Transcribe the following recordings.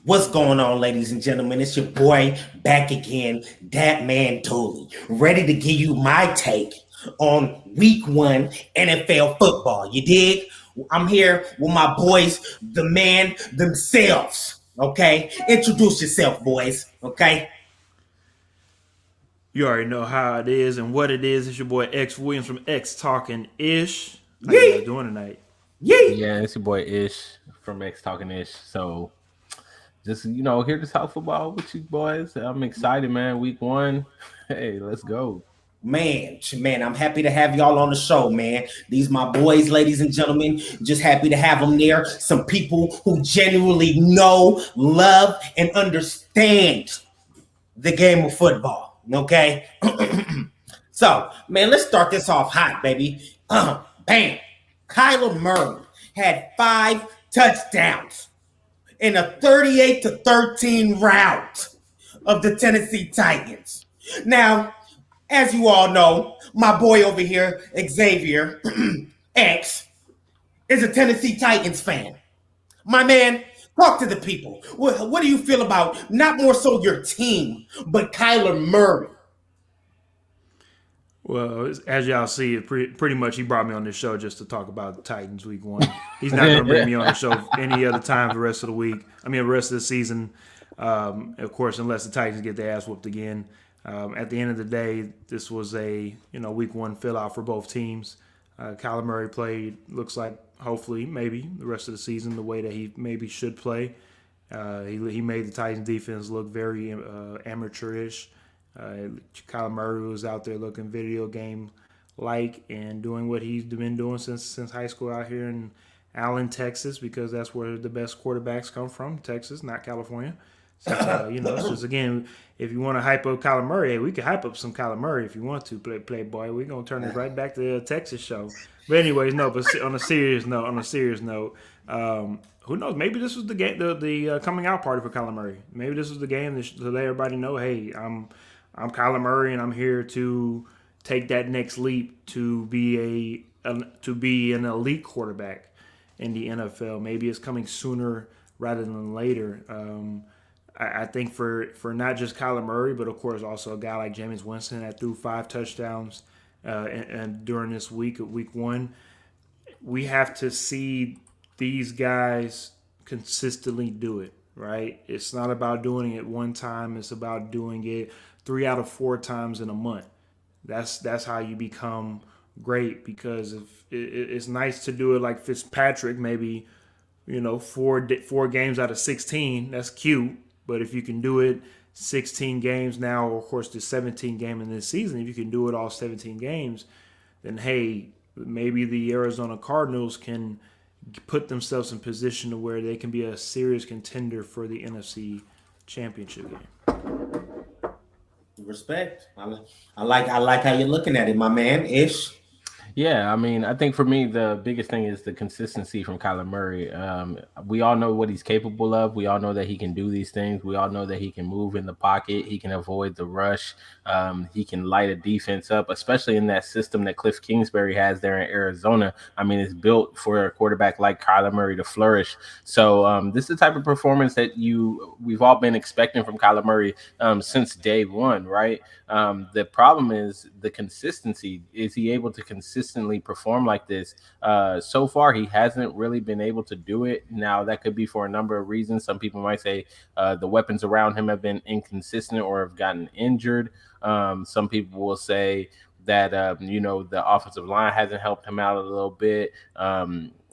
What's going on, ladies and gentlemen? It's your boy back again, that man Tooley, ready to give you my take on week one NFL football. You dig? I'm here with my boys, the man themselves. Okay? Introduce yourself, boys. Okay? You already know how it is and what it is. It's your boy X Williams from X Talking Ish. How you Yee! guys doing tonight? Yee! Yeah, it's your boy Ish from X Talking Ish. So just here to talk football with you boys. I'm excited, man. Week one. Hey, let's go. Man, I'm happy to have y'all on the show, man. These my boys, ladies and gentlemen. Just happy to have them there. Some people who genuinely know, love, and understand the game of football. Okay? So, man, let's start this off hot, baby. Bam. Kyler Murray had 5 touchdowns in a 38-13 rout of the Tennessee Titans. Now, as you all know, my boy over here, Xavier X, is a Tennessee Titans fan. My man, talk to the people. What do you feel about not more so your team, but Kyler Murray? Well, as y'all see, pretty much he brought me on this show just to talk about the Titans week one. He's not going to bring me on the show any other time for the rest of the week. The rest of the season. Of course, unless the Titans get their ass whooped again. At the end of the day, this was a week one fill out for both teams. Kyler Murray played, looks like, hopefully, maybe the rest of the season the way that he maybe should play. He made the Titans defense look very amateurish. Kyler Murray was out there looking video game like and doing what he's been doing since high school out here in Allen, Texas, because that's where the best quarterbacks come from, Texas, not California. Since it's just again, if you want to hype up Kyler Murray, hey, we can hype up some Kyler Murray if you want to, Playboy. We're gonna turn it right back to the Texas show. But anyways, no. But on a serious note, who knows? Maybe this was the game, the coming out party for Kyler Murray. Maybe this was the game to let everybody know, hey, I'm Kyler Murray, and I'm here to take that next leap to be an elite quarterback in the NFL. Maybe it's coming sooner rather than later. I think for not just Kyler Murray, but of course also a guy like Jameis Winston that threw 5 touchdowns and during this week one, we have to see these guys consistently do it. Right? It's not about doing it one time. It's about doing it 3 out of 4 times in a month. That's how you become great. Because if it's nice to do it like Fitzpatrick, maybe four games out of 16. That's cute. But if you can do it 16 games now, or of course the 17 game in this season, if you can do it all 17 games, then hey, maybe the Arizona Cardinals can put themselves in position to where they can be a serious contender for the NFC Championship game. Respect. I like how you're looking at it, my man. Ish. Yeah, I mean, I think for me the biggest thing is the consistency from Kyler Murray. We all know what he's capable of. We all know that he can do these things. We all know that he can move in the pocket. He can avoid the rush. He can light a defense up, especially in that system that Cliff Kingsbury has there in Arizona. I mean, it's built for a quarterback like Kyler Murray to flourish. So this is the type of performance that we've all been expecting from Kyler Murray since day one, right? The problem is the consistency. Is he able to consistently perform like this? So far, he hasn't really been able to do it. Now, that could be for a number of reasons. Some people might say the weapons around him have been inconsistent or have gotten injured. Some people will say that the offensive line hasn't helped him out a little bit.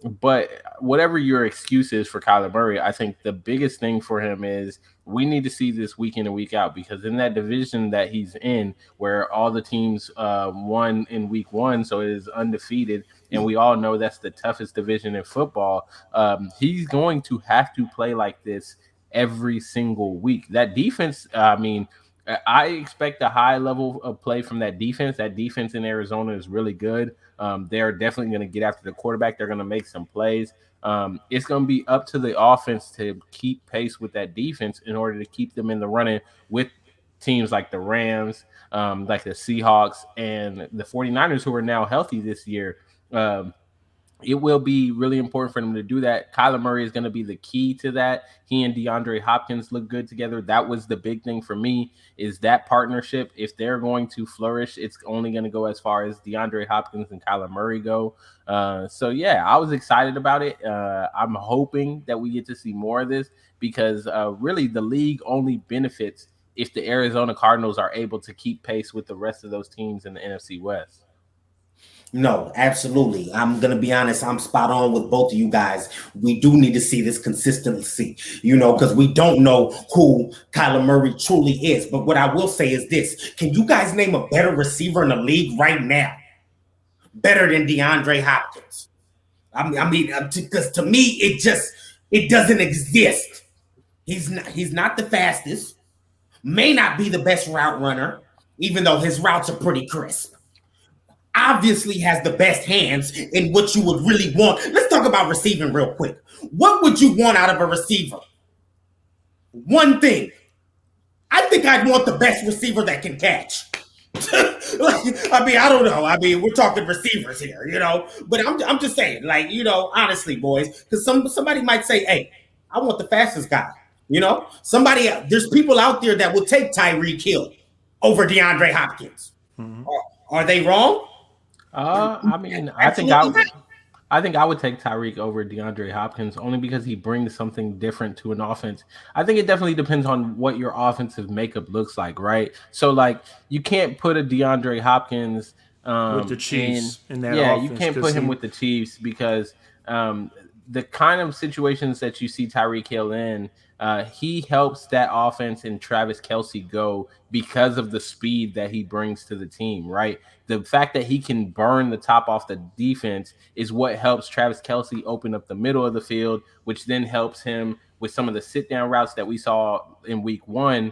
But whatever your excuse is for Kyler Murray, I think the biggest thing for him is we need to see this week in and week out, because in that division that he's in, where all the teams won in week one, so it is undefeated, and we all know that's the toughest division in football, he's going to have to play like this every single week. That defense, I expect a high level of play from that defense. That defense in Arizona is really good. They're definitely going to get after the quarterback. They're going to make some plays. It's going to be up to the offense to keep pace with that defense in order to keep them in the running with teams like the Rams, like the Seahawks, and the 49ers, who are now healthy this year. it will be really important for them to do that. Kyler Murray is going to be the key to that. He and DeAndre Hopkins look good together. That was the big thing for me, is that partnership. If they're going to flourish, it's only going to go as far as DeAndre Hopkins and Kyler Murray go. So yeah, I was excited about it. I'm hoping that we get to see more of this, because really the league only benefits if the Arizona Cardinals are able to keep pace with the rest of those teams in the NFC West. No, absolutely. I'm going to be honest. I'm spot on with both of you guys. We do need to see this consistency, because we don't know who Kyler Murray truly is. But what I will say is this. Can you guys name a better receiver in the league right now? Better than DeAndre Hopkins? Because to me, it doesn't exist. He's not the fastest, may not be the best route runner, even though his routes are pretty crisp. Obviously has the best hands in what you would really want. Let's talk about receiving real quick. What would you want out of a receiver? One thing. I think I'd want the best receiver that can catch. I don't know. We're talking receivers here, But I'm just saying, honestly, boys, because somebody might say, "Hey, I want the fastest guy." There's people out there that will take Tyreek Hill over DeAndre Hopkins. Mm-hmm. Are they wrong? I think I would take Tyreek over DeAndre Hopkins, only because he brings something different to an offense. I think it definitely depends on what your offensive makeup looks like, right? So, you can't put a DeAndre Hopkins with the Chiefs in that offense. You can't put him with the Chiefs, because the kind of situations that you see Tyreek Hill in, he helps that offense and Travis Kelce go because of the speed that he brings to the team, right? The fact that he can burn the top off the defense is what helps Travis Kelce open up the middle of the field, which then helps him with some of the sit-down routes that we saw in week 1.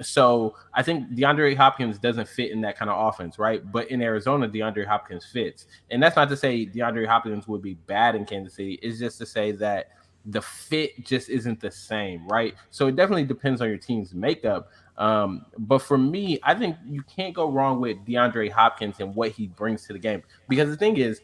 So I think DeAndre Hopkins doesn't fit in that kind of offense, right? But in Arizona, DeAndre Hopkins fits. And that's not to say DeAndre Hopkins would be bad in Kansas City. It's just to say that the fit just isn't the same, right? So it definitely depends on your team's makeup. But for me, I think you can't go wrong with DeAndre Hopkins and what he brings to the game. Because the thing is,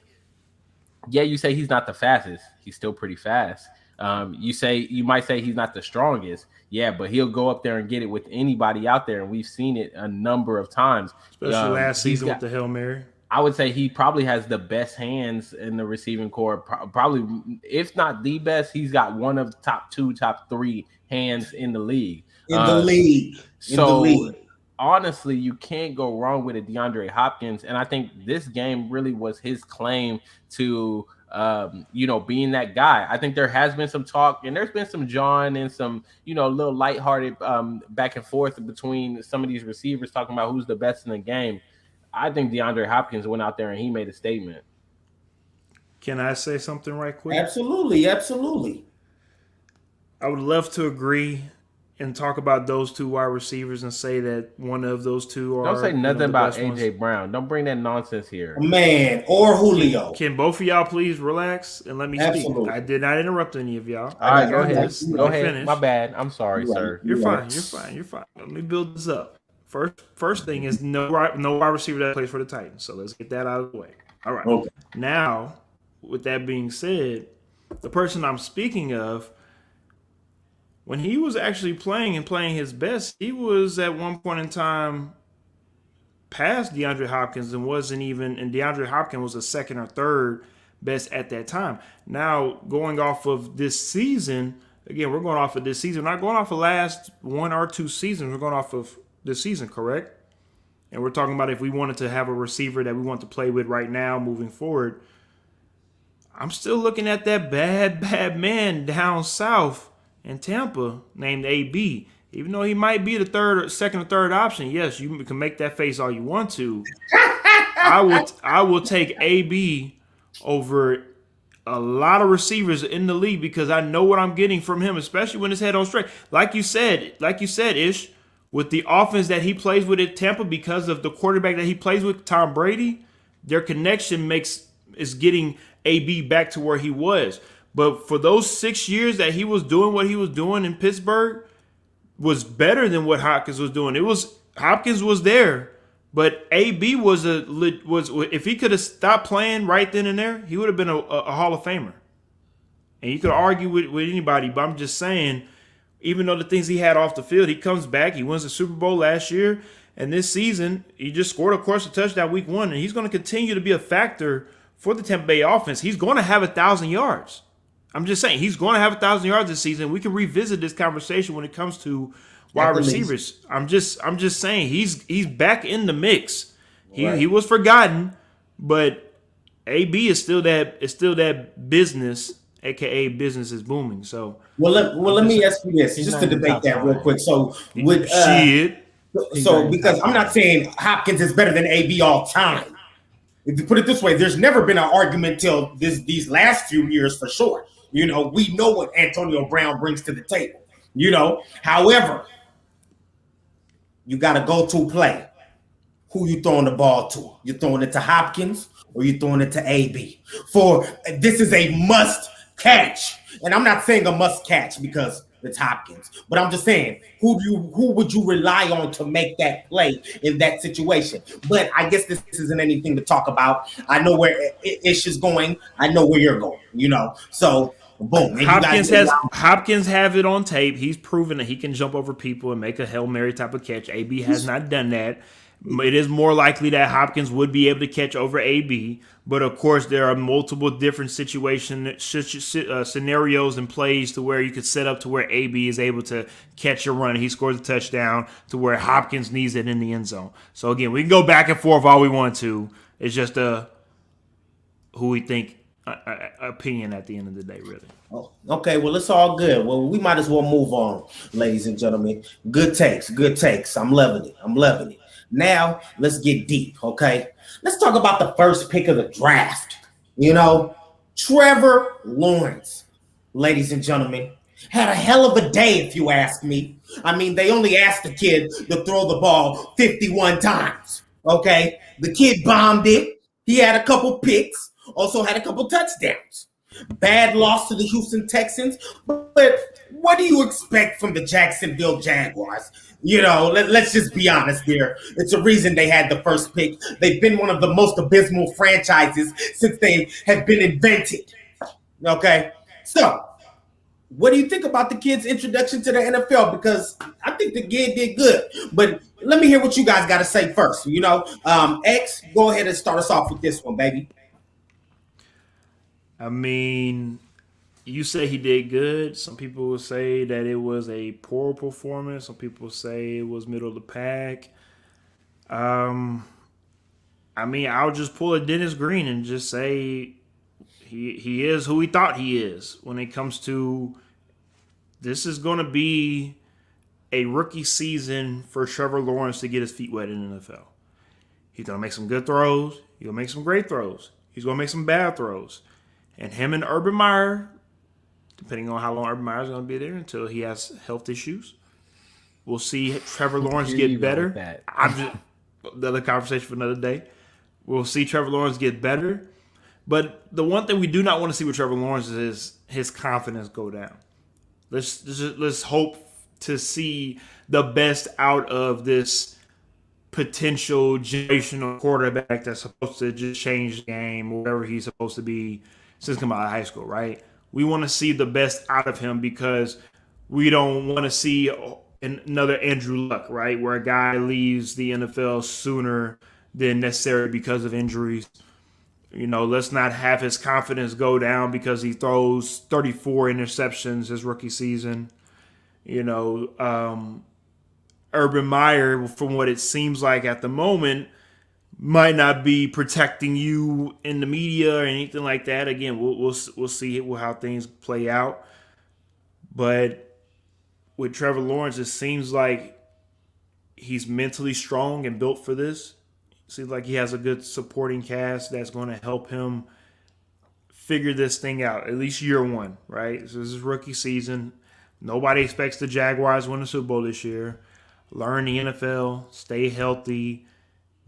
yeah, you say he's not the fastest. He's still pretty fast. You might say he's not the strongest. Yeah, but he'll go up there and get it with anybody out there. And we've seen it a number of times. Especially last season with the Hail Mary. I would say he probably has the best hands in the receiving corps. Probably, if not the best, he's got one of the top 2, top 3 hands in the league. Honestly, you can't go wrong with a DeAndre Hopkins. And I think this game really was his claim to, being that guy. I think there has been some talk, and there's been some John and some, little lighthearted back and forth between some of these receivers talking about who's the best in the game. I think DeAndre Hopkins went out there and he made a statement. Can I say something right quick? Absolutely. I would love to agree and talk about those 2 wide receivers and say that one of those 2 are. Don't say nothing about AJ Brown. Don't bring that nonsense here. Man, or Julio. Can both of y'all please relax and let me speak? I did not interrupt any of y'all. All right, go ahead. Go ahead. Finish. My bad. I'm sorry, sir. You're fine. Let me build this up. First thing is no wide receiver that plays for the Titans. So let's get that out of the way. All right. Okay. Now, with that being said, the person I'm speaking of, when he was actually playing his best, he was at one point in time past DeAndre Hopkins and DeAndre Hopkins was the second or third best at that time. Now, going off of this season, again, we're going off of this season. We're not going off of last 1 or 2 seasons. We're going off of this season, correct? And we're talking about if we wanted to have a receiver that we want to play with right now moving forward. I'm still looking at that bad man down south in Tampa named AB. Even though he might be the second or third option, yes, you can make that face all you want to. I will take AB over a lot of receivers in the league because I know what I'm getting from him, especially when his head on straight. Like you said, Ish, with the offense that he plays with at Tampa, because of the quarterback that he plays with, Tom Brady, their connection is getting AB back to where he was. But for those 6 years that he was doing what he was doing in Pittsburgh was better than what Hopkins was doing. Hopkins was there, But AB was if he could have stopped playing right then and there, he would have been a Hall of Famer. And you could argue with anybody, but I'm just saying, even though the things he had off the field, he comes back, he wins the Super Bowl last year, and this season he just scored, of course, a touchdown week 1, and he's going to continue to be a factor for the Tampa Bay offense. He's going to have 1,000 yards. I'm just saying he's going to have 1,000 yards this season. We can revisit this conversation when it comes to wide receivers. I'm just saying he's back in the mix. He was forgotten, but AB is still that business, aka business is booming. So let me ask you this, just to debate that real quick. So with because I'm not saying Hopkins is better than AB all time. If you put it this way, there's never been an argument till these last few years for sure. We know what Antonio Brown brings to the table. However, you got to go to play. Who you throwing the ball to? You throwing it to Hopkins or you throwing it to AB? For this is a must catch, and I'm not saying a must catch because it's Hopkins, but I'm just saying who would you rely on to make that play in that situation? But I guess this isn't anything to talk about. I know where Ish is going. I know where you're going. So boom. Hopkins have it on tape. He's proven that he can jump over people and make a Hail Mary type of catch. AB has not done that. It is more likely that Hopkins would be able to catch over AB, but of course there are multiple different scenarios and plays to where you could set up to where AB is able to catch a run. He scores a touchdown to where Hopkins needs it in the end zone. So again, we can go back and forth all we want to. It's just who we think opinion at the end of the day, really. Oh, okay, well, it's all good. Well, we might as well move on, ladies and gentlemen. Good takes. I'm loving it. Now, let's get deep, okay? Let's talk about the first pick of the draft. Trevor Lawrence, ladies and gentlemen, had a hell of a day, if you ask me. I mean, they only asked the kid to throw the ball 51 times, okay? The kid bombed it. He had a couple picks, also had a couple touchdowns. Bad loss to the Houston Texans, but what do you expect from the Jacksonville Jaguars? Let's just be honest here. It's a reason they had the first pick. They've been one of the most abysmal franchises since they have been invented. Okay? So, what do you think about the kid's introduction to the NFL? Because I think the kid did good. But let me hear what you guys got to say first. X, go ahead and start us off with this one, baby. I mean, you say he did good. Some people will say that it was a poor performance. Some people say it was middle of the pack. I mean, I'll just pull a Dennis Green and just say he is who he thought he is when it comes to this is going to be a rookie season for Trevor Lawrence to get his feet wet in the NFL. He's going to make some good throws. He's going to make some great throws. He's going to make some bad throws. And him and Urban Meyer, depending on how long Urban Meyer is going to be there until he has health issues, we'll see Trevor Lawrence get better. I'm just another conversation for another day. We'll see Trevor Lawrence get better. But the one thing we do not want to see with Trevor Lawrence is his confidence go down. Let's hope to see the best out of this potential generational quarterback that's supposed to just change the game, whatever he's supposed to be since coming out of high school, right? We want to see the best out of him because we don't want to see another Andrew Luck, right? Where a guy leaves the NFL sooner than necessary because of injuries. Let's not have his confidence go down because he throws 34 interceptions his rookie season. Urban Meyer, from what it seems like at the moment, might not be protecting you in the media or anything like that. Again, we'll see how things play out. But with Trevor Lawrence, it seems like he's mentally strong and built for this. It seems like he has a good supporting cast that's going to help him figure this thing out, at least year one, right? So this is rookie season. Nobody expects the Jaguars to win the Super Bowl this year. Learn the NFL, stay healthy,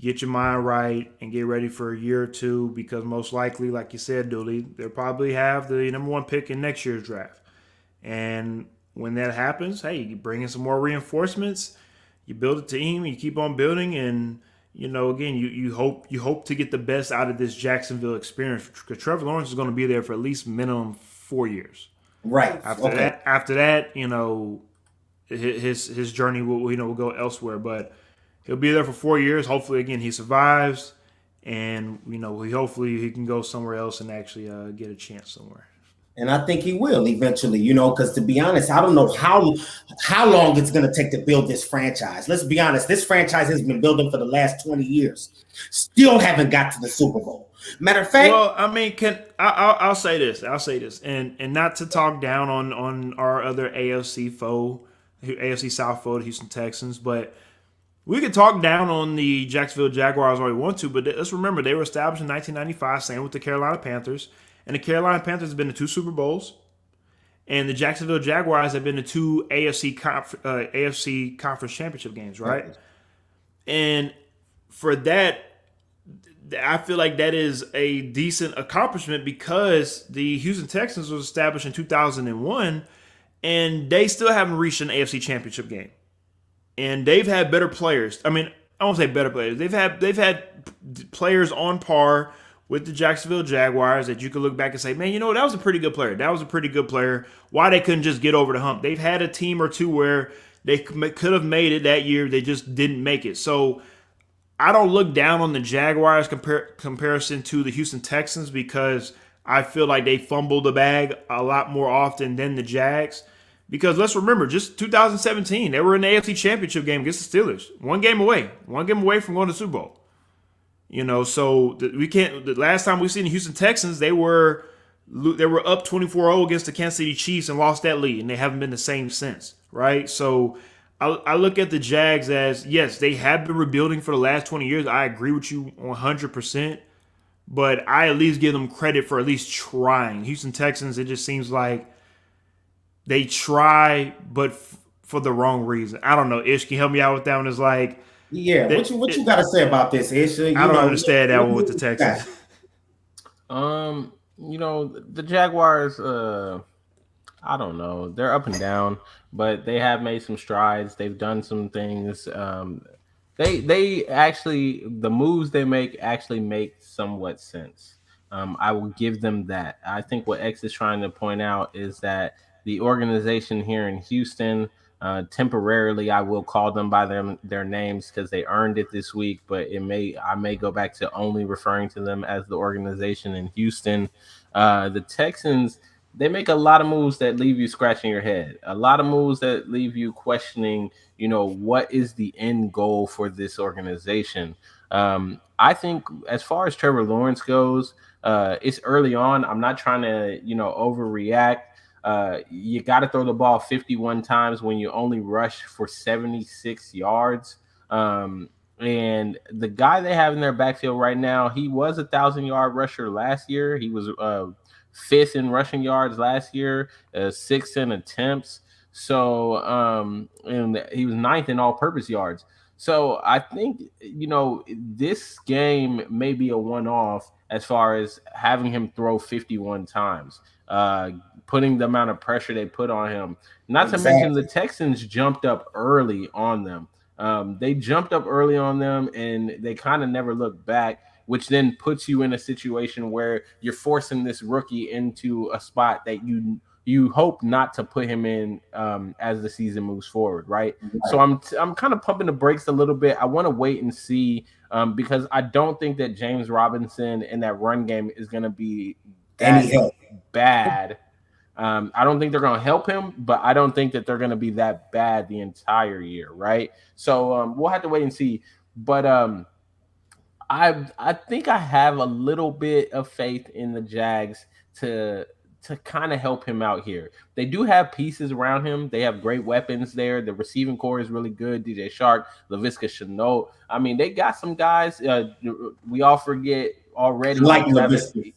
get your mind right, and get ready for a year or two because most likely, like you said, Dooley, they'll probably have the number one pick in next year's draft. And when that happens, hey, you bring in some more reinforcements, you build a team, you keep on building, and again, you hope to get the best out of this Jacksonville experience because Trevor Lawrence is going to be there for at least minimum 4 years. Right. Okay. After that, his journey will go elsewhere, but he'll be there for 4 years. Hopefully, again, he survives, and hopefully he can go somewhere else and actually get a chance somewhere. And I think he will eventually, because to be honest, I don't know how long it's going to take to build this franchise. Let's be honest, this franchise has been building for the last 20 years. Still haven't got to the Super Bowl. Matter of fact, well, I mean, I'll say this, and not to talk down on our other AFC South foe, the Houston Texans, but we could talk down on the Jacksonville Jaguars all we want to, but let's remember they were established in 1995, same with the Carolina Panthers. And the Carolina Panthers have been to 2 Super Bowls, and the Jacksonville Jaguars have been to 2 AFC Conference Championship games, right? And for that, I feel like that is a decent accomplishment because the Houston Texans was established in 2001, and they still haven't reached an AFC Championship game. And they've had better players. I mean, I won't say better players. They've had players on par with the Jacksonville Jaguars that you could look back and say, man, that was a pretty good player. That was a pretty good player. Why they couldn't just get over the hump? They've had a team or two where they could have made it that year. They just didn't make it. So I don't look down on the Jaguars comparison to the Houston Texans because I feel like they fumble the bag a lot more often than the Jags. Because let's remember, just 2017, they were in the AFC Championship game against the Steelers. One game away from going to the Super Bowl. So we can't. The last time we seen the Houston Texans, they were up 24-0 against the Kansas City Chiefs and lost that lead, and they haven't been the same since, right? So I look at the Jags as, yes, they have been rebuilding for the last 20 years. I agree with you 100%, but I at least give them credit for at least trying. Houston Texans, it just seems like they try, but for the wrong reason. I don't know. Ish, can you help me out with that one? It's like, yeah, what you got to say about this, Ish? I don't understand that one with the Texans. The Jaguars, I don't know. They're up and down, but they have made some strides. They've done some things. They actually, the moves they make actually make somewhat sense. I will give them that. I think what X is trying to point out is that the organization here in Houston, temporarily, I will call them by their names because they earned it this week, but I may go back to only referring to them as the organization in Houston. The Texans, they make a lot of moves that leave you scratching your head, a lot of moves that leave you questioning, what is the end goal for this organization? I think as far as Trevor Lawrence goes, it's early on. I'm not trying to, overreact. You got to throw the ball 51 times when you only rush for 76 yards. And the guy they have in their backfield right now, he was 1,000-yard rusher last year. He was 5th in rushing yards last year, 6th in attempts. So, and he was 9th in all-purpose yards. So I think, this game may be a one-off as far as having him throw 51 times. Putting the amount of pressure they put on him. Not to mention the Texans jumped up early on them. They jumped up early on them, and they kind of never looked back, which then puts you in a situation where you're forcing this rookie into a spot that you hope not to put him in as the season moves forward, right? So I'm kind of pumping the brakes a little bit. I want to wait and see because I don't think that James Robinson in that run game is going to be that bad. I don't think they're going to help him, but I don't think that they're going to be that bad the entire year, right? So we'll have to wait and see. But I think I have a little bit of faith in the Jags to kind of help him out here. They do have pieces around him. They have great weapons there. The receiving core is really good. DJ Shark, Laviska Shenault. I mean, they got some guys. We all forget already. Like Laviska.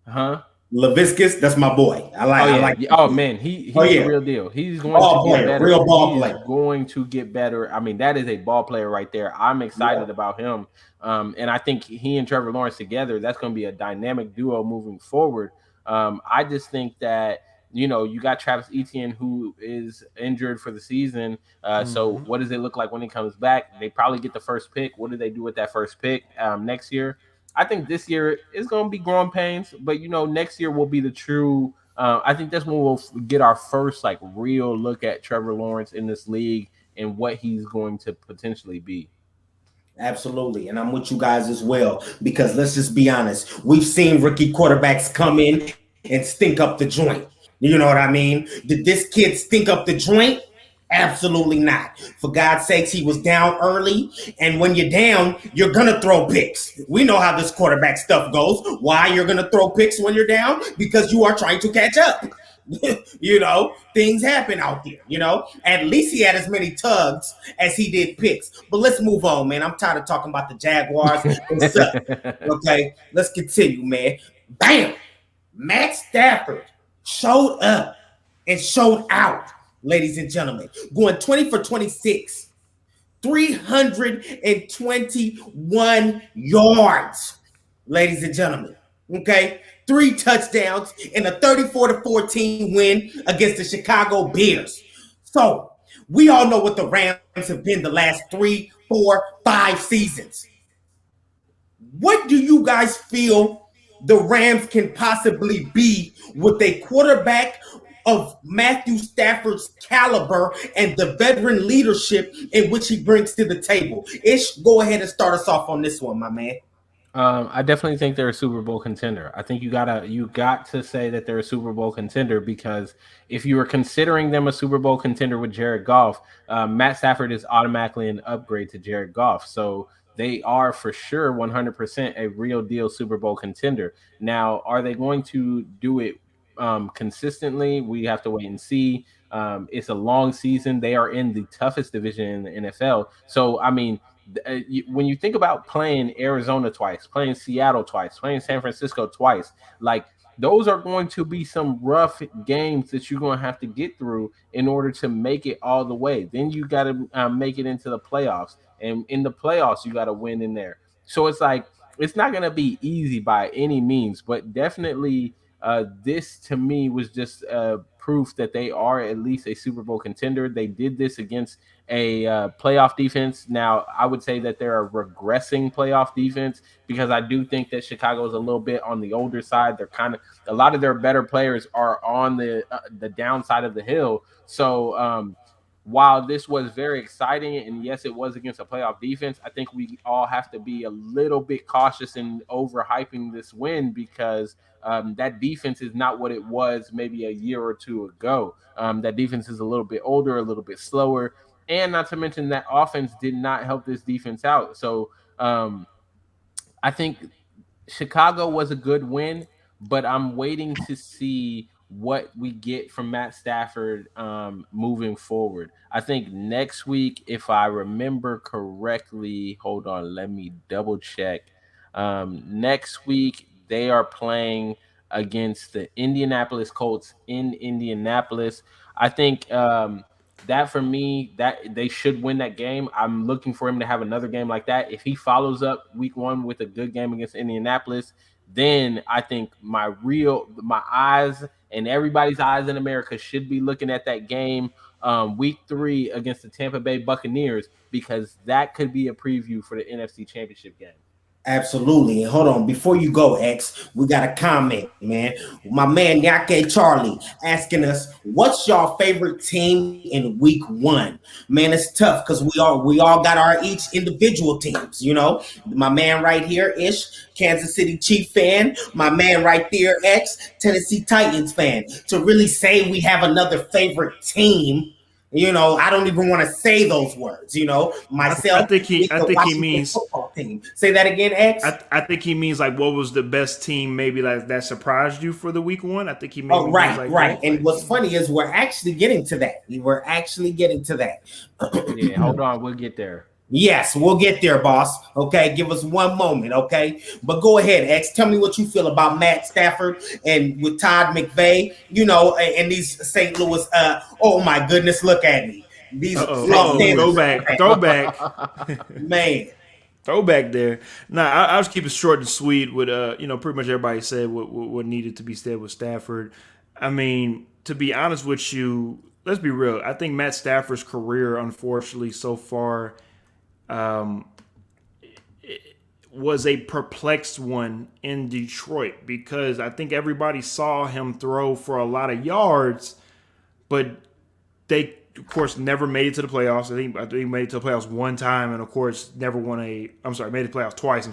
Huh? Laviscus, that's my boy. I like. Oh man, he's the real deal. He's going to get better. Real ball player. Going to get better. I mean, that is a ball player right there. I'm excited about him, and I think he and Trevor Lawrence together, that's going to be a dynamic duo moving forward. I just think that You got Travis Etienne who is injured for the season. So what does it look like when he comes back? They probably get the first pick. What do they do with that first pick next year? I think this year is going to be growing pains, but next year will be the true. I think that's when we'll get our first like real look at Trevor Lawrence in this league and what he's going to potentially be. Absolutely. And I'm with you guys as well, because let's just be honest. We've seen rookie quarterbacks come in and stink up the joint. You know what I mean? Did this kid stink up the joint? Absolutely not. For God's sakes, he was down early. And when you're down, you're going to throw picks. We know how this quarterback stuff goes. Why you're going to throw picks when you're down? Because you are trying to catch up. Things happen out there. At least he had as many tugs as he did picks. But let's move on, man. I'm tired of talking about the Jaguars. What's up? Okay, let's continue, man. Bam! Matt Stafford showed up and showed out, ladies and gentlemen. Going 20 for 26, 321 yards, ladies and gentlemen. Okay, 3 touchdowns in a 34-14 win against the Chicago Bears. So we all know what the Rams have been the last 3, 4, 5 seasons. What do you guys feel the Rams can possibly be with a quarterback of Matthew Stafford's caliber and the veteran leadership in which he brings to the table? Ish, go ahead and start us off on this one, my man. I definitely think they're a Super Bowl contender. I think you got to say that they're a Super Bowl contender, because if you were considering them a Super Bowl contender with Jared Goff, Matt Stafford is automatically an upgrade to Jared Goff. So they are for sure 100% a real deal Super Bowl contender. Now, are they going to do it consistently? We have to wait and see. It's a long season. They are in the toughest division in the NFL. So, I mean, when you think about playing Arizona twice, playing Seattle twice, playing San Francisco twice, like those are going to be some rough games that you're going to have to get through in order to make it all the way. Then you got to make it into the playoffs, and in the playoffs you got to win in there. So it's like it's not going to be easy by any means, but definitely this to me was just proof that they are at least a Super Bowl contender. They did this against a playoff defense. Now, I would say that they're a regressing playoff defense, because I do think that Chicago is a little bit on the older side. They're kind of a lot of their better players are on the downside of the hill. So while this was very exciting, and yes, it was against a playoff defense, I think we all have to be a little bit cautious in overhyping this win, because that defense is not what it was maybe a year or two ago. That defense is a little bit older, a little bit slower, and not to mention that offense did not help this defense out. So I think Chicago was a good win, but I'm waiting to see what we get from Matt Stafford moving forward. I think next week, if I remember correctly, hold on, let me double check. Next week, they are playing against the Indianapolis Colts in Indianapolis. I think that for me, that they should win that game. I'm looking for him to have another game like that. If he follows up week 1 with a good game against Indianapolis, then I think my eyes and everybody's eyes in America should be looking at that game week 3 against the Tampa Bay Buccaneers, because that could be a preview for the NFC Championship game. Absolutely. And hold on, before you go, X, we got a comment, man. My man Yake Charlie asking us, what's your favorite team in week 1? Man, it's tough because we all got our each individual teams, My man right here, Ish, Kansas City Chief fan. My man right there, X, Tennessee Titans fan. To really say we have another favorite team, I don't even want to say those words. Myself, I think he means football team. Say that again, X. I think he means like what was the best team maybe like that surprised you for the week 1. I think he means right. That. And what's funny is we're actually getting to that. Yeah, hold on, we'll get there. Yes, we'll get there, boss. Okay, give us one moment, okay? But go ahead, X. Tell me what you feel about Matt Stafford and with Todd McVay, and these St. Louis. Oh my goodness, look at me. These throwback, man. Throwback there. Nah, I'll just keep it short and sweet with pretty much everybody said what needed to be said with Stafford. I mean, to be honest with you, let's be real. I think Matt Stafford's career, unfortunately, so far, was a perplexed one in Detroit because I think everybody saw him throw for a lot of yards, but they, of course, never made it to the playoffs. I think he made it to the playoffs one time, and of course, made it to the playoffs twice.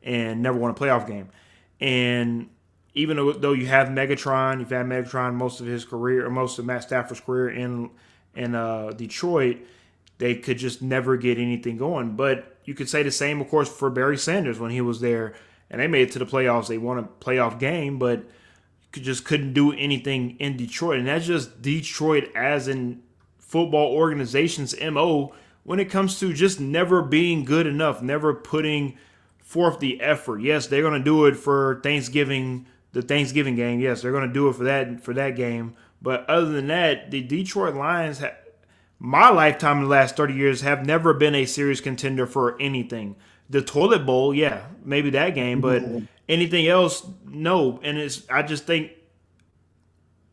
And never won a playoff game. And even though you've had Megatron most of his career, or most of Matt Stafford's career in Detroit, they could just never get anything going. But you could say the same, of course, for Barry Sanders when he was there, and they made it to the playoffs. They won a playoff game, but just couldn't do anything in Detroit. And that's just Detroit as in football organization's MO when it comes to just never being good enough, never putting forth the effort. Yes, they're going to do it for Thanksgiving, the Thanksgiving game. Yes, they're going to do it for that game. But other than that, the Detroit Lions, my lifetime in the last 30 years, have never been a serious contender for anything. The Toilet Bowl, yeah, maybe that game, but anything else, no. And I just think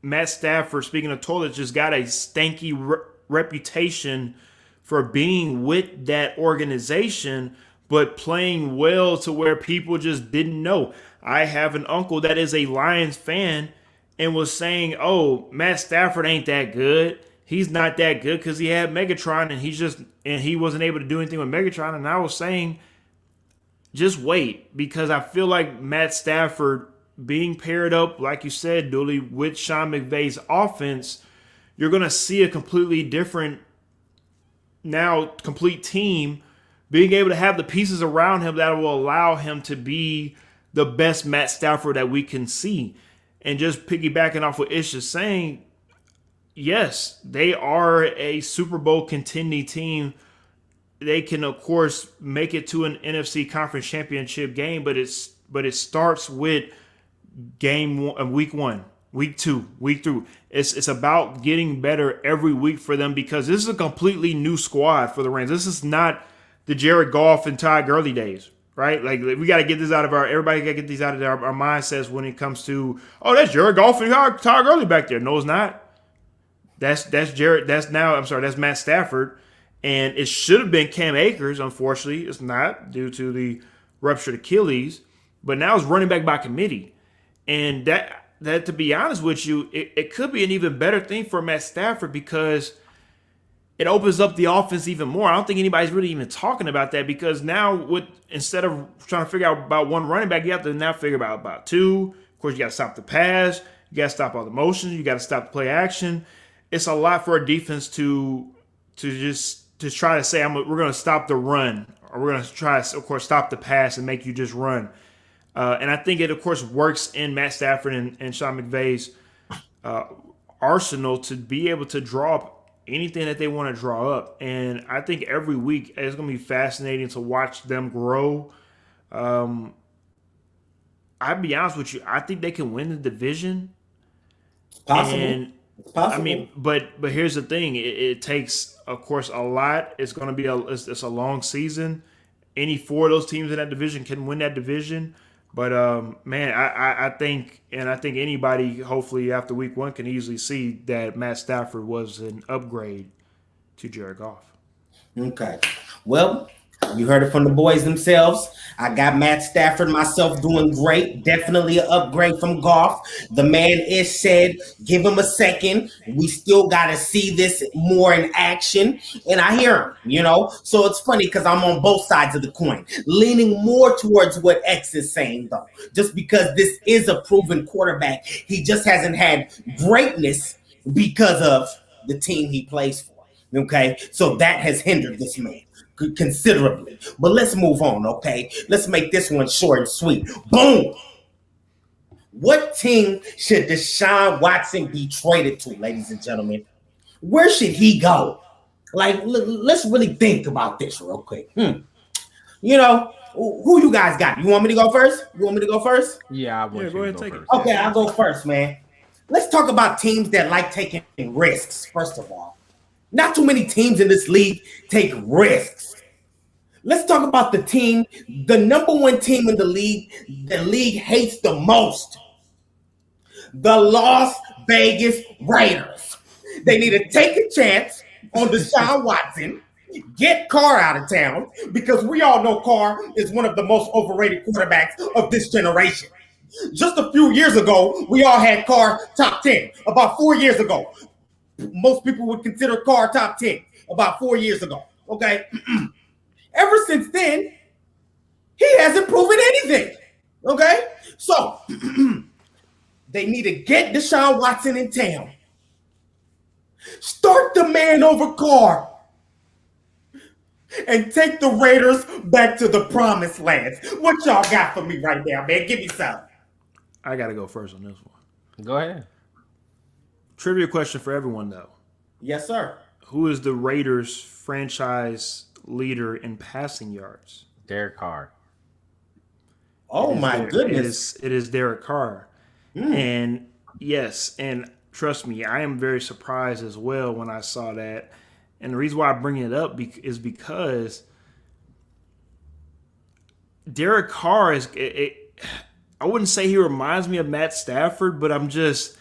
Matt Stafford, speaking of toilets, just got a stanky reputation for being with that organization, but playing well to where people just didn't know. I have an uncle that is a Lions fan and was saying, oh, Matt Stafford ain't that good. He's not that good because he had Megatron and he wasn't able to do anything with Megatron. And I was saying, just wait, because I feel like Matt Stafford being paired up, like you said, Dooley, with Sean McVay's offense, you're going to see a completely different, now complete team being able to have the pieces around him that will allow him to be the best Matt Stafford that we can see. And just piggybacking off what Ish is saying, yes, they are a Super Bowl contending team. They can, of course, make it to an NFC Conference Championship game, but it starts with week 1, week 2, week 3. It's about getting better every week for them because this is a completely new squad for the Rams. This is not the Jared Goff and Todd Gurley days, right? Like we got to get this out of everybody got to get these out of our mindsets when it comes to, oh, that's Jared Goff and Todd Gurley back there. No, it's not. That's Matt Stafford. And it should have been Cam Akers. Unfortunately, it's not due to the ruptured Achilles. But now it's running back by committee. And that to be honest with you, it could be an even better thing for Matt Stafford because it opens up the offense even more. I don't think anybody's really even talking about that because now instead of trying to figure out about one running back, you have to now figure out about two. Of course, you got to stop the pass. You got to stop all the motions. You got to stop the play action. It's a lot for a defense to try to say we're going to stop the run, or we're going to try to, of course, stop the pass and make you just run. And I think it, of course, works in Matt Stafford and Sean McVay's arsenal to be able to draw up anything that they want to draw up. And I think every week it's going to be fascinating to watch them grow. I'll be honest with you. I think they can win the division. Possible. And Possible. I mean, but here's the thing. It takes, of course, a lot. It's going to be it's a long season. Any four of those teams in that division can win that division. But, man, I think anybody, hopefully, after week 1 can easily see that Matt Stafford was an upgrade to Jared Goff. Okay. Well, you heard it from the boys themselves. I got Matt Stafford myself doing great. Definitely an upgrade from Goff. The man is said, give him a second. We still got to see this more in action. And I hear him, So it's funny because I'm on both sides of the coin. Leaning more towards what X is saying, though. Just because this is a proven quarterback. He just hasn't had greatness because of the team he plays for. Okay? So that has hindered this man considerably. But let's move on, okay? Let's make this one short and sweet. Boom! What team should Deshaun Watson be traded to, ladies and gentlemen? Where should he go? Like, let's really think about this real quick. Who you guys got? You want me to go first? Yeah, I want you go ahead to and go take first. Okay, I'll go first, man. Let's talk about teams that like taking risks, first of all. Not too many teams in this league take risks. Let's talk about the number one team in the league hates the most. The Las Vegas Raiders. They need to take a chance on Deshaun Watson, get Carr out of town, because we all know Carr is one of the most overrated quarterbacks of this generation. Just a few years ago, we all had Carr top 10. About 4 years ago, most people would consider Carr top 10. About 4 years ago, okay? Ever since then, he hasn't proven anything, okay? So, they need to get Deshaun Watson in town. Start the man over Carr. And take the Raiders back to the promised lands. What y'all got for me right now, man? Give me some. I got to go first on this one. Go ahead. Trivia question for everyone, though. Yes, sir. Who is the Raiders franchise leader in passing yards? Derek Carr. Oh, my goodness. It is Derek Carr. And yes, and trust me, I am very surprised as well when I saw that. And the reason why I bring it up is because Derek Carr is. I wouldn't say he reminds me of Matt Stafford, but I'm just.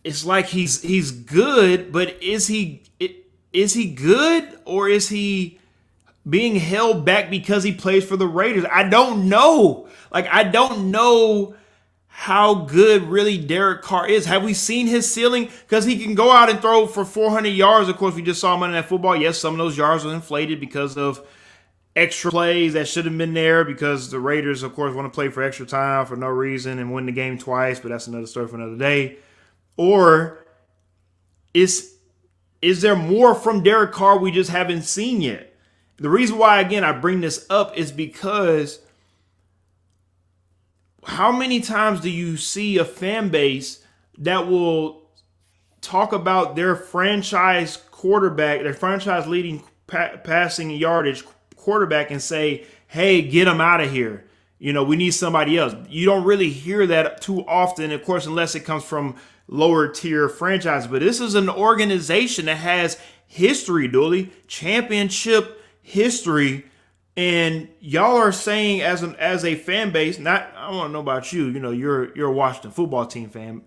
It's like he's good, but is he good, or is he being held back because he plays for the Raiders? I don't know. Like, I don't know how good really Derek Carr is. Have we seen his ceiling? Because he can go out and throw for 400 yards. Of course, we just saw him in that football. Yes, some of those yards were inflated because of extra plays that should have been there, because the Raiders, of course, want to play for extra time for no reason and win the game twice, but that's another story for another day. Or is there more from Derek Carr we just haven't seen yet? The reason why, again, I bring this up is because how many times do you see a fan base that will talk about their franchise quarterback, their franchise leading passing yardage quarterback, and say, hey, get him out of here. You know, we need somebody else. You don't really hear that too often, of course, unless it comes from lower tier franchises. But this is an organization that has history, Dooley, championship history. And y'all are saying as a fan base, not, I want to know about you. You know, you're a Washington football team fan.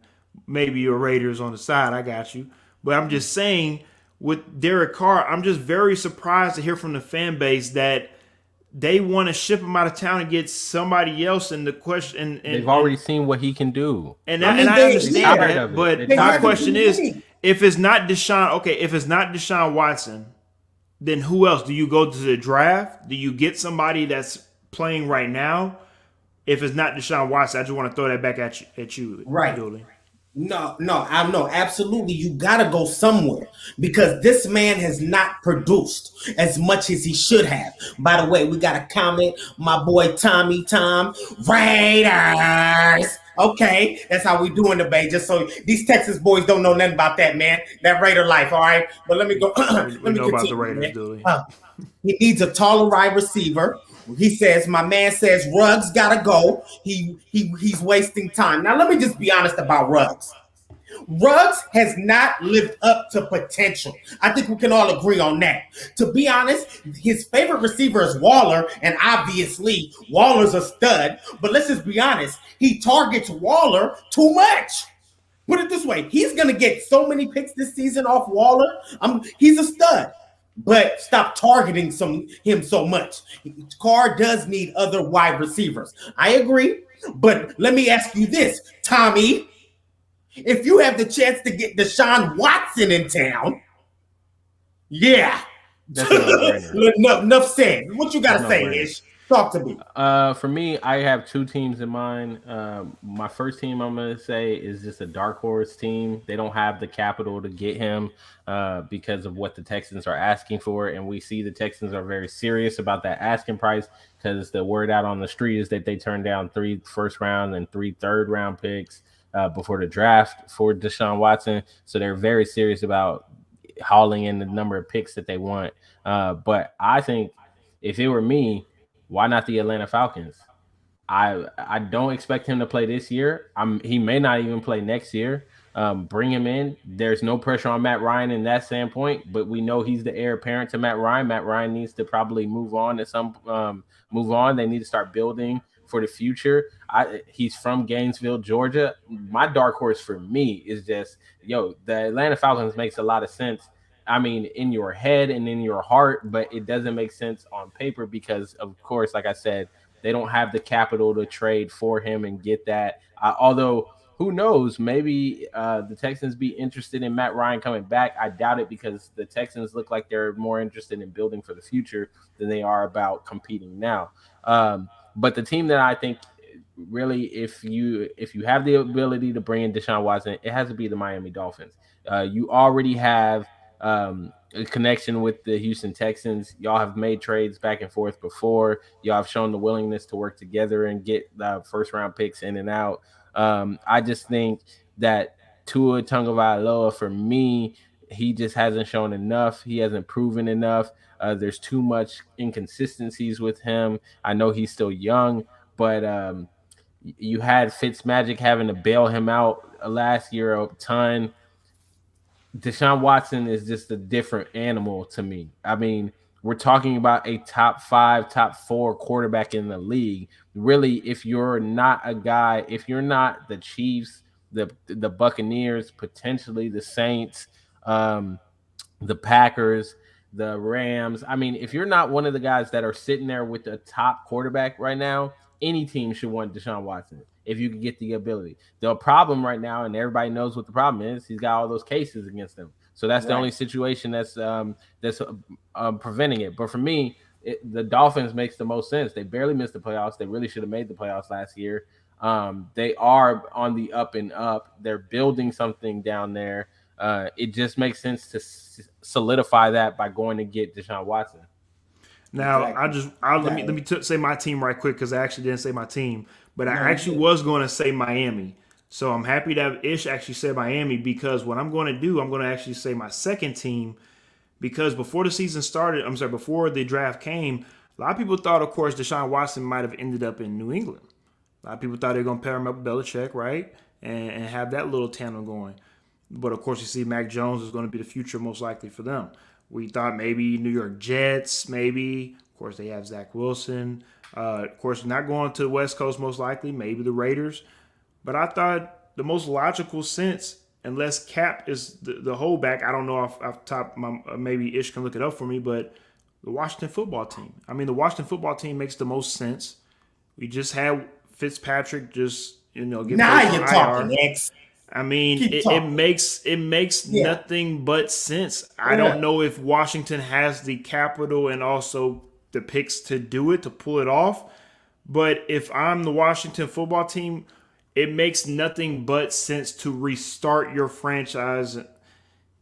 Maybe you're Raiders on the side. I got you. But I'm just saying, with Derek Carr, I'm just very surprised to hear from the fan base that they want to ship him out of town and get somebody else. And the question, and they've already seen what he can do. And I understand that. But my question is, if it's not Deshaun Watson, then who else? Do you go to the draft? Do you get somebody that's playing right now? If it's not Deshaun Watson, I just want to throw that back at you. Right. Dooley. No, I know. Absolutely. You got to go somewhere, because this man has not produced as much as he should have. By the way, we got a comment. My boy Tommy Tom, Raiders. Okay, that's how we doing the Bay. Just so these Texas boys don't know nothing about that, man. That Raider life, all right? But let me go. Let me know continue, about the Raiders, Dooley. He needs a taller wide receiver. He says, my man says Ruggs gotta go. He's wasting time. Now let me just be honest about Ruggs. Ruggs has not lived up to potential. I think we can all agree on that. To be honest, his favorite receiver is Waller, and obviously Waller's a stud. But let's just be honest, he targets Waller too much. Put it this way, he's going to get so many picks this season off Waller. He's a stud. But stop targeting him so much. Carr does need other wide receivers. I agree. But let me ask you this, Tommy. If you have the chance to get Deshaun Watson in town, yeah. Enough said. What you got to say, Ish? Talk to me. For me, I have two teams in mind. My first team, I'm going to say, is just a dark horse team. They don't have the capital to get him because of what the Texans are asking for. And we see the Texans are very serious about that asking price, because the word out on the street is that they turned down 3 first-round and 3 third-round picks before the draft for Deshaun Watson. So they're very serious about hauling in the number of picks that they want. But I think if it were me, why not the Atlanta Falcons? I don't expect him to play this year. He may not even play next year. Bring him in. There's no pressure on Matt Ryan in that standpoint, but we know he's the heir apparent to Matt Ryan. Matt Ryan needs to probably move on. They need to start building for the future. He's from Gainesville, Georgia. My dark horse for me is just, the Atlanta Falcons makes a lot of sense. I mean, in your head and in your heart, but it doesn't make sense on paper because, of course, like I said, they don't have the capital to trade for him and get that. Although, who knows? Maybe the Texans be interested in Matt Ryan coming back. I doubt it because the Texans look like they're more interested in building for the future than they are about competing now. But the team that I think really, if you have the ability to bring in Deshaun Watson, it has to be the Miami Dolphins. You already have a connection with the Houston Texans. Y'all have made trades back and forth before. Y'all have shown the willingness to work together and get first round picks in and out. I just think that Tua Tagovailoa, for me, he just hasn't shown enough. He hasn't proven enough. There's too much inconsistencies with him. I know he's still young, but you had Fitzmagic having to bail him out last year a ton. Deshaun Watson is just a different animal to me. I mean, we're talking about a top 5, top 4 quarterback in the league. Really, if you're not a guy, if you're not the Chiefs, the Buccaneers, potentially the Saints, the Packers, the Rams. I mean, if you're not one of the guys that are sitting there with the top quarterback right now, any team should want Deshaun Watson if you can get the ability. The problem right now, and everybody knows what the problem is, he's got all those cases against him. So that's the only situation that's preventing it. But for me, the Dolphins makes the most sense. They barely missed the playoffs. They really should have made the playoffs last year. They are on the up and up. They're building something down there. It just makes sense to solidify that by going to get Deshaun Watson. Now, let me say my team right quick because I actually didn't say my team, but I actually was going to say Miami. So I'm happy to have Ish actually say Miami because what I'm going to do, I'm going to actually say my second team because before the season started, before the draft came, a lot of people thought, of course, Deshaun Watson might have ended up in New England. A lot of people thought they were going to pair him up with Belichick, right, and have that little tandem going. But, of course, you see Mac Jones is going to be the future most likely for them. We thought maybe New York Jets, maybe. Of course, they have Zach Wilson. Of course, not going to the West Coast most likely, maybe the Raiders. But I thought the most logical sense, unless Cap is the holdback, I don't know off top, maybe Ish can look it up for me, but the Washington football team. I mean, the Washington football team makes the most sense. We just had Fitzpatrick just, get now you're talking, X. I mean, it makes nothing but sense. I don't know if Washington has the capital and also the picks to do it, to pull it off. But if I'm the Washington football team, it makes nothing but sense to restart your franchise.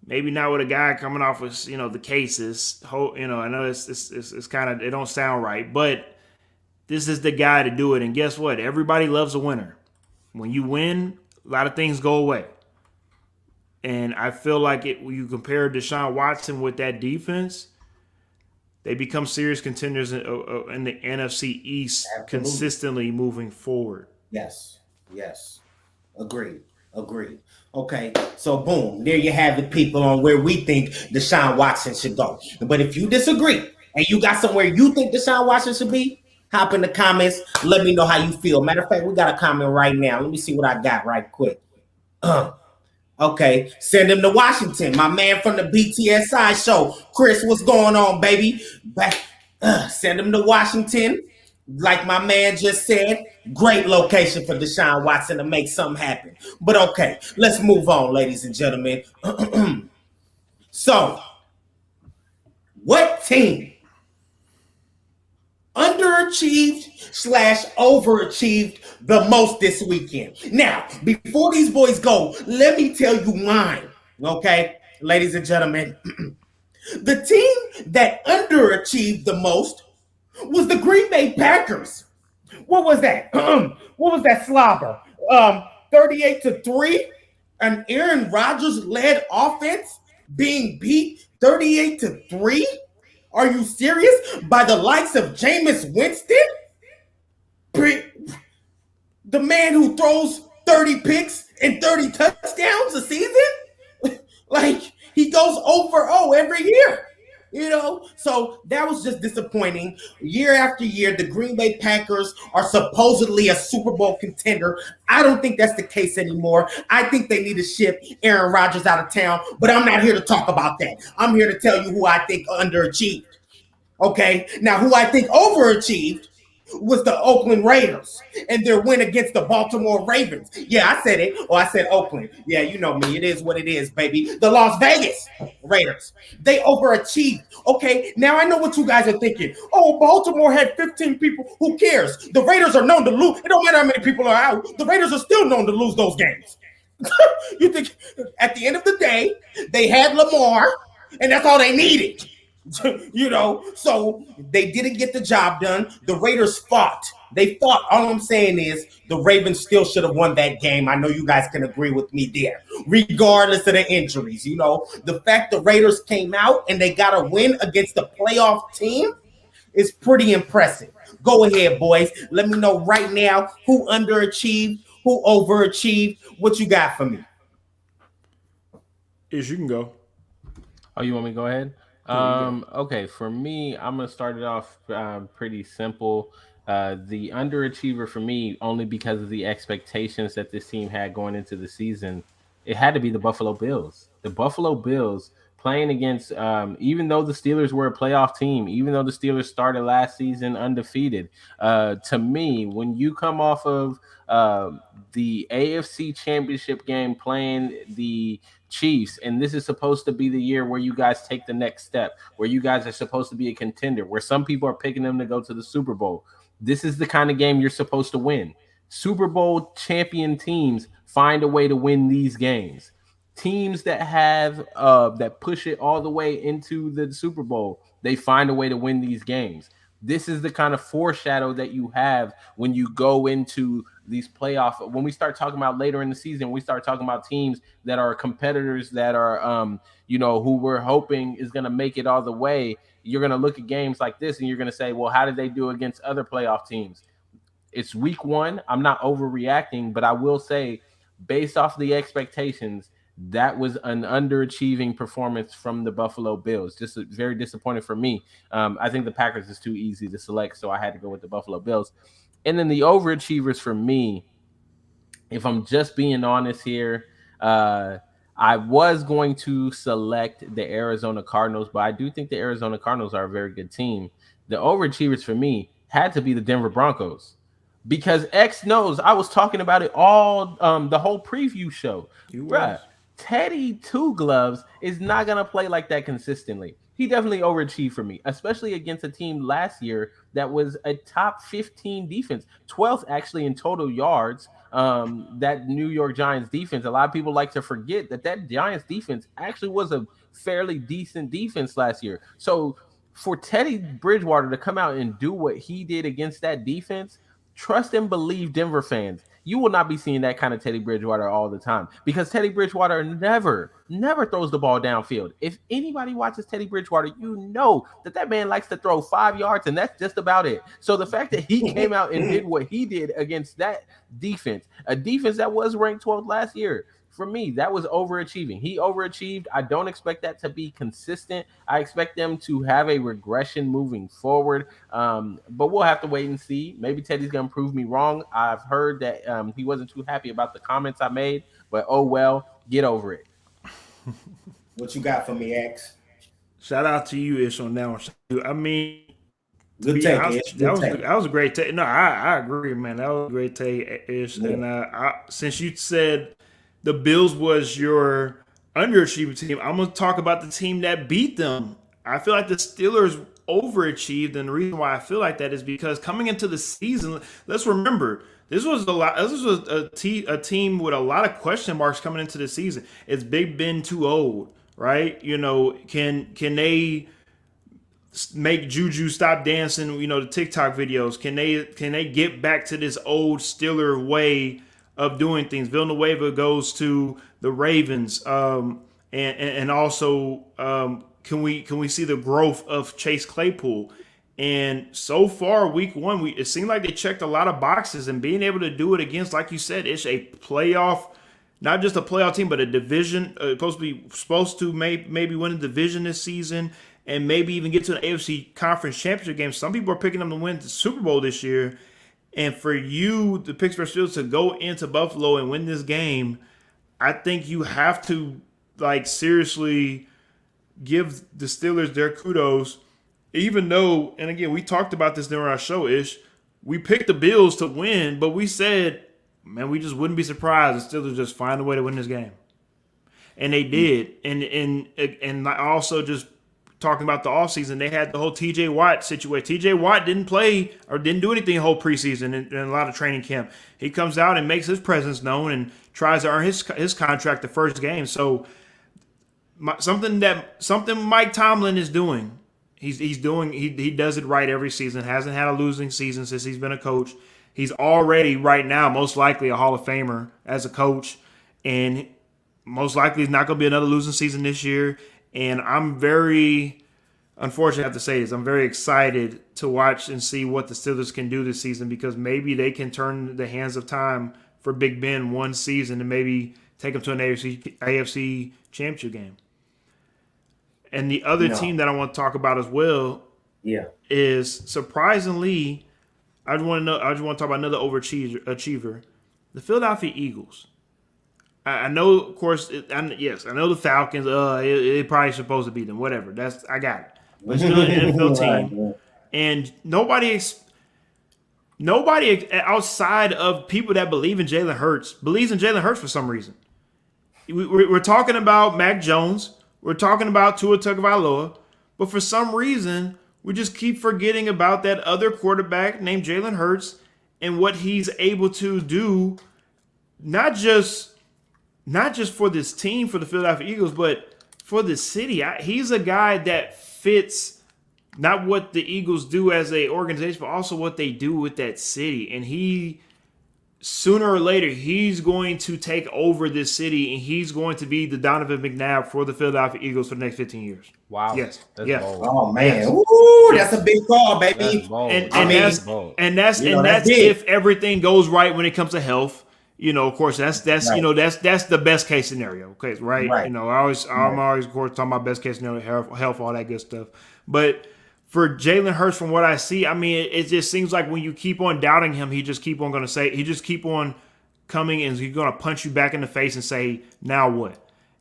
Maybe not with a guy coming off with, the cases. I know it's kind of, it don't sound right, but this is the guy to do it. And guess what? Everybody loves a winner. When you win, a lot of things go away. And I feel like when you compare Deshaun Watson with that defense, they become serious contenders in the NFC East. Absolutely. Consistently moving forward. Yes. Agreed. Okay, so boom, there you have it, people, on where we think Deshaun Watson should go. But if you disagree and you got somewhere you think Deshaun Watson should be, hop in the comments. Let me know how you feel. Matter of fact, we got a comment right now. Let me see what I got right quick. Okay, send him to Washington. My man from the BTSI show. Chris, what's going on, baby? Send him to Washington. Like my man just said, great location for Deshaun Watson to make something happen. But okay, let's move on, ladies and gentlemen. So, what team underachieved/overachieved the most this weekend? Now, before these boys go, let me tell you mine, okay? Ladies and gentlemen, the team that underachieved the most was the Green Bay Packers. What was that? What was that slobber? 38-3? An Aaron Rodgers-led offense being beat 38-3? Are you serious? By the likes of Jameis Winston? The man who throws 30 picks and 30 touchdowns a season? Like, he goes 0 for 0 every year. So that was just disappointing. Year after year, the Green Bay Packers are supposedly a Super Bowl contender. I don't think that's the case anymore. I think they need to ship Aaron Rodgers out of town, but I'm not here to talk about that. I'm here to tell you who I think underachieved. Okay, now who I think overachieved was the Oakland Raiders and their win against the Baltimore Ravens. Yeah, I said it. Oh, I said Oakland. Yeah, you know me. It is what it is, baby. The Las Vegas Raiders. They overachieved. Okay, now I know what you guys are thinking. Oh, Baltimore had 15 people. Who cares? The Raiders are known to lose. It don't matter how many people are out. The Raiders are still known to lose those games. You think at the end of the day, they had Lamar, and that's all they needed. So they didn't get the job done. The Raiders fought. They fought. All I'm saying is the Ravens still should have won that game. I know you guys can agree with me there, regardless of the injuries. The fact the Raiders came out and they got a win against the playoff team is pretty impressive. Go ahead, boys. Let me know right now who underachieved, who overachieved. What you got for me? Ish, you can go. Oh, you want me to go ahead? Yeah, Okay, for me, I'm gonna start it off pretty simple. The underachiever for me, only because of the expectations that this team had going into the season, it had to be the Buffalo Bills. The Buffalo Bills playing against, even though the Steelers were a playoff team, even though the Steelers started last season undefeated, to me, when you come off of the AFC Championship game playing the Chiefs, and this is supposed to be the year where you guys take the next step, where you guys are supposed to be a contender, where some people are picking them to go to the Super Bowl. This is the kind of game you're supposed to win. Super Bowl champion teams find a way to win these games. Teams that have that push it all the way into the Super Bowl, they find a way to win these games. This is the kind of foreshadow that you have when you go into these playoff. When we start talking about later in the season, we start talking about teams that are competitors that are, who we're hoping is going to make it all the way. You're going to look at games like this and you're going to say, well, how did they do against other playoff teams? It's week one. I'm not overreacting, but I will say, based off the expectations, that was an underachieving performance from the Buffalo Bills. Just very disappointed for me. I think the Packers is too easy to select, so I had to go with the Buffalo Bills. And then the overachievers for me, if I'm just being honest here, I was going to select the Arizona Cardinals, but I do think the Arizona Cardinals are a very good team. The overachievers for me had to be the Denver Broncos, because X knows I was talking about it all the whole preview show. you Bruh, was. Teddy Two Gloves is not gonna play like that consistently. He definitely overachieved for me, especially against a team last year that was a top 15 defense, 12th actually in total yards. That New York Giants defense, a lot of people like to forget that Giants defense actually was a fairly decent defense last year. So for Teddy Bridgewater to come out and do what he did against that defense, trust and believe, Denver fans, you will not be seeing that kind of Teddy Bridgewater all the time, because Teddy Bridgewater never throws the ball downfield. If anybody watches Teddy Bridgewater, you know that man likes to throw 5 yards, and that's just about it. So the fact that he came out and did what he did against that defense, a defense that was ranked 12th last year, for me, that was overachieving. He overachieved. I don't expect that to be consistent. I expect them to have a regression moving forward. But we'll have to wait and see. Maybe Teddy's going to prove me wrong. I've heard that he wasn't too happy about the comments I made, but oh well, get over it. What you got for me, X? Shout out to you, Ish, on that one. I mean, to Good be take, honest, Ish. Good take. that was a great take. No, I agree, man. That was a great take, Ish. Yeah. And since you said the Bills was your underachieving team, I'm gonna talk about the team that beat them. I feel like the Steelers overachieved, and the reason why I feel like that is because coming into the season, let's remember this was a team with a lot of question marks coming into the season. Is Big Ben too old? Right? Can they make Juju stop dancing? The TikTok videos. Can they get back to this old Steeler way of doing things? Villanueva goes to the Ravens, and also can we see the growth of Chase Claypool? And so far, week one, it seemed like they checked a lot of boxes, and being able to do it against, like you said, it's a playoff, not just a playoff team, but a division supposed to maybe win a division this season, and maybe even get to an AFC Conference Championship game. Some people are picking them to win the Super Bowl this year. And for you, the Pittsburgh Steelers, to go into Buffalo and win this game, I think you have to seriously give the Steelers their kudos, even though, and again, we talked about this during our show, we picked the Bills to win, but we said, man, we just wouldn't be surprised if the Steelers just find a way to win this game. And they did. And also just talking about the offseason, they had the whole TJ Watt situation. TJ Watt didn't play or didn't do anything the whole preseason and a lot of training camp. He comes out and makes his presence known and tries to earn his contract the first game. So something Mike Tomlin is doing. He does it right every season. Hasn't had a losing season since he's been a coach. He's already right now most likely a Hall of Famer as a coach, and most likely it's not going to be another losing season this year. And I'm very, unfortunately I have to say this, I'm very excited to watch and see what the Steelers can do this season, because maybe they can turn the hands of time for Big Ben one season and maybe take him to an AFC championship game. And the other team that I want to talk about as well is, surprisingly, I just want to talk about another overachiever, the Philadelphia Eagles. I know, of course, I know the Falcons. It probably supposed to beat them. Whatever. I got it. But still an NFL team, and nobody outside of people that believe in Jalen Hurts believes in Jalen Hurts for some reason. We're talking about Mac Jones. We're talking about Tua Tagovailoa, but for some reason we just keep forgetting about that other quarterback named Jalen Hurts and what he's able to do, not just for this team, for the Philadelphia Eagles, but for the city. He's a guy that fits not what the Eagles do as an organization, but also what they do with that city. And sooner or later, he's going to take over this city, and he's going to be the Donovan McNabb for the Philadelphia Eagles for the next 15 years. Wow. Yes. That's bold. Oh, man. Yes. Ooh, that's a big call, baby. That's bold. And that's if everything goes right when it comes to health. Of course, that's right. That's the best case scenario. Okay, right. I'm always, of course, talking about best case scenario, health, all that good stuff. But for Jalen Hurts, from what I see, I mean, it just seems like when you keep on doubting him, he just keep on coming, and he's going to punch you back in the face and say, now what?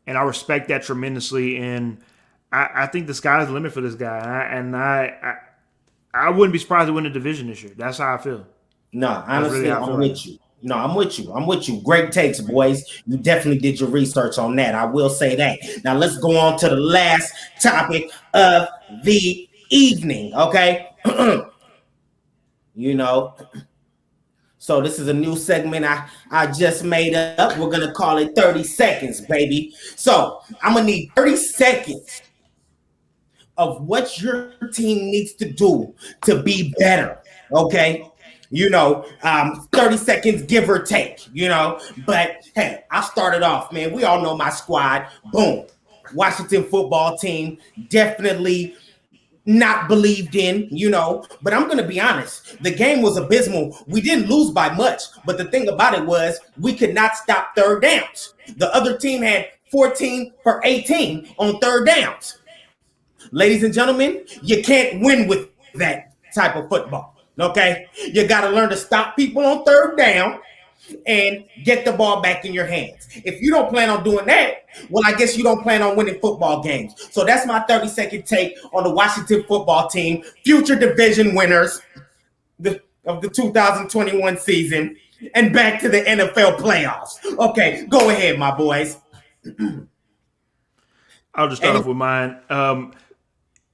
And I respect that tremendously, and I think the sky's the limit for this guy. I wouldn't be surprised to win the division this year. That's how I feel. No, honestly, I'm with you. No, I'm with you. Great takes, boys. You definitely did your research on that. I will say that. Now let's go on to the last topic of the evening, okay? So this is a new segment I just made up. We're going to call it 30 seconds, baby. So I'm going to need 30 seconds of what your team needs to do to be better, okay? 30 seconds, give or take, But, hey, I started off, man. We all know my squad. Boom. Washington football team, definitely not believed in, But I'm going to be honest. The game was abysmal. We didn't lose by much. But the thing about it was we could not stop third downs. The other team had 14 for 18 on third downs. Ladies and gentlemen, you can't win with that type of football. Okay, you got to learn to stop people on third down and get the ball back in your hands. If you don't plan on doing that, well, I guess you don't plan on winning football games. So that's my 30-second take on the Washington football team, future division winners of the 2021 season, and back to the NFL playoffs. Okay, go ahead, my boys. I'll just start off with mine.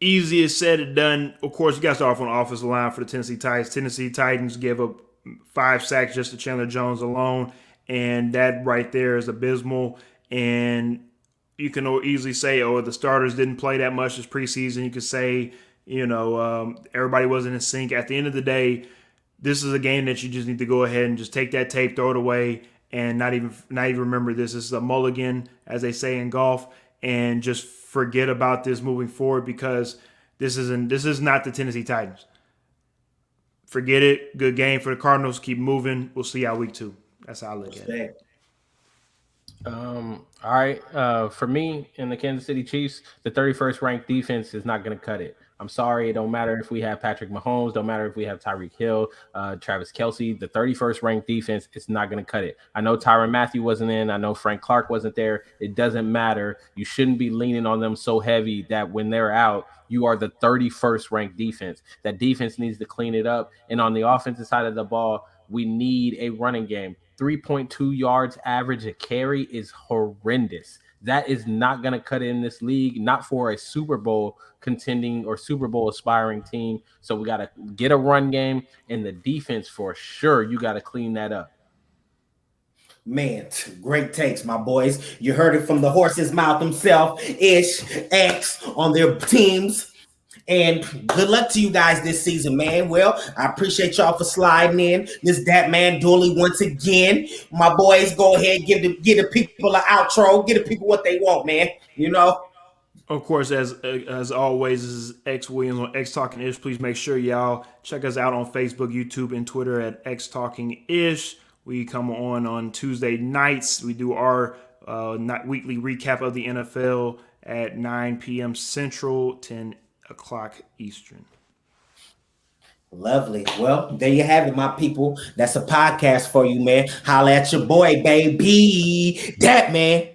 Easier said than done. Of course, you got to start off on the offensive line for the Tennessee Titans. Tennessee Titans gave up 5 sacks just to Chandler Jones alone, and that right there is abysmal. And you can easily say, the starters didn't play that much this preseason. You could say, everybody wasn't in sync. At the end of the day, this is a game that you just need to go ahead and just take that tape, throw it away, and not even remember this. This is a mulligan, as they say in golf, and just forget about this moving forward, because this is not the Tennessee Titans. Forget it. Good game for the Cardinals. Keep moving. We'll see y'all week 2. That's how I look at it. All right. For me and the Kansas City Chiefs, the 31st ranked defense is not going to cut it. I'm sorry. It don't matter if we have Patrick Mahomes. Don't matter if we have Tyreek Hill, Travis Kelsey. The 31st ranked defense is not going to cut it. I know Tyrann Mathieu wasn't in. I know Frank Clark wasn't there. It doesn't matter. You shouldn't be leaning on them so heavy that when they're out, you are the 31st ranked defense. That defense needs to clean it up. And on the offensive side of the ball, we need a running game. 3.2 yards average a carry is horrendous. That is not going to cut it in this league, not for a Super Bowl contending or Super Bowl aspiring team. So we got to get a run game, and the defense for sure, you got to clean that up. Man, great takes, my boys. You heard it from the horse's mouth himself, Ish X on their teams. And good luck to you guys this season, man. Well, I appreciate y'all for sliding in. This Dat Man Dooley once again. My boys, go ahead, give the people an outro. Give the people what they want, man. You know? Of course, as always, this is X Williams on X Talking Ish. Please make sure y'all check us out on Facebook, YouTube, and Twitter at X Talking Ish. We come on Tuesday nights. We do our weekly recap of the NFL at 9 p.m. Central, 10 o'clock Eastern. Lovely. Well, there you have it, my people. That's a podcast for you, man. Holla at your boy, baby. Dat Man.